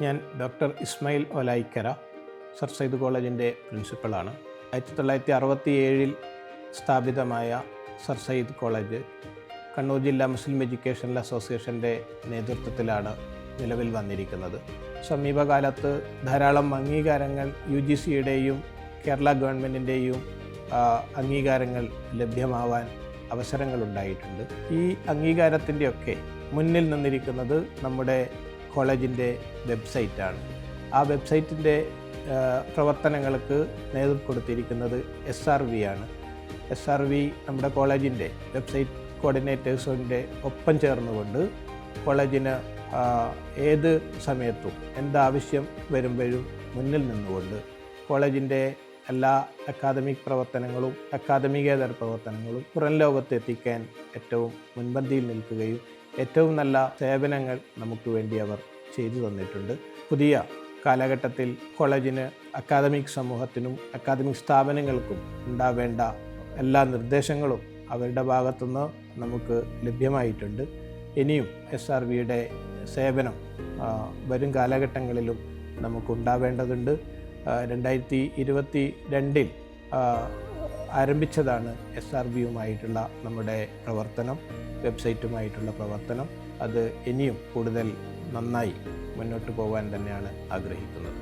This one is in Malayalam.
ഞാൻ ഡോക്ടർ ഇസ്മായിൽ ഒലായിക്കര സർ സയ്യിദ് കോളേജിൻ്റെ പ്രിൻസിപ്പളാണ്. 1967 സ്ഥാപിതമായ സർ സയ്യിദ് കോളേജ് കണ്ണൂർ ജില്ലാ മുസ്ലിം എഡ്യൂക്കേഷണൽ അസോസിയേഷൻ്റെ നേതൃത്വത്തിലാണ് നിലവിൽ വന്നിരിക്കുന്നത്. സമീപകാലത്ത് ധാരാളം അംഗീകാരങ്ങൾ UGCയുടെയും കേരള ഗവൺമെൻറ്റിൻ്റെയും അംഗീകാരങ്ങൾ ലഭ്യമാവാൻ അവസരങ്ങളുണ്ടായിട്ടുണ്ട്. ഈ അംഗീകാരത്തിൻ്റെയൊക്കെ മുന്നിൽ നിന്നിരിക്കുന്നത് നമ്മുടെ കോളേജിൻ്റെ വെബ്സൈറ്റാണ്. ആ വെബ്സൈറ്റിൻ്റെ പ്രവർത്തനങ്ങൾക്ക് നേതൃത്വം കൊടുത്തിരിക്കുന്നത് SRV ആണ്. SRV നമ്മുടെ കോളേജിൻ്റെ വെബ്സൈറ്റ് കോർഡിനേറ്റേഴ്സിൻ്റെ ഒപ്പം ചേർന്നുകൊണ്ട് കോളേജിന് ഏത് സമയത്തും എന്താവശ്യം വരുമ്പോഴും മുന്നിൽ നിന്നുകൊണ്ട് കോളേജിൻ്റെ എല്ലാ അക്കാദമിക് പ്രവർത്തനങ്ങളും അക്കാദമികേതര പ്രവർത്തനങ്ങളും പുറം ലോകത്ത് എത്തിക്കാൻ ഏറ്റവും മുൻപന്തിയിൽ നിൽക്കുകയും ഏറ്റവും നല്ല സേവനങ്ങൾ നമുക്ക് വേണ്ടി അവർ ചെയ്തു തന്നിട്ടുണ്ട്. പുതിയ കാലഘട്ടത്തിൽ കോളേജിന് അക്കാദമിക് സമൂഹത്തിനും അക്കാദമിക് സ്ഥാപനങ്ങൾക്കും ഉണ്ടാവേണ്ട എല്ലാ നിർദ്ദേശങ്ങളും അവരുടെ ഭാഗത്തുനിന്ന് നമുക്ക് ലഭ്യമായിട്ടുണ്ട്. ഇനിയും SRVയുടെ സേവനം വരും കാലഘട്ടങ്ങളിലും നമുക്കുണ്ടാവേണ്ടതുണ്ട്. 2022 ആരംഭിച്ചതാണ് SRVയുമായിട്ടുള്ള നമ്മുടെ പ്രവർത്തനം, വെബ്സൈറ്റുമായിട്ടുള്ള പ്രവർത്തനം. അത് ഇനിയും കൂടുതൽ നന്നായി മുന്നോട്ട് പോകാൻ തന്നെയാണ് ആഗ്രഹിക്കുന്നത്.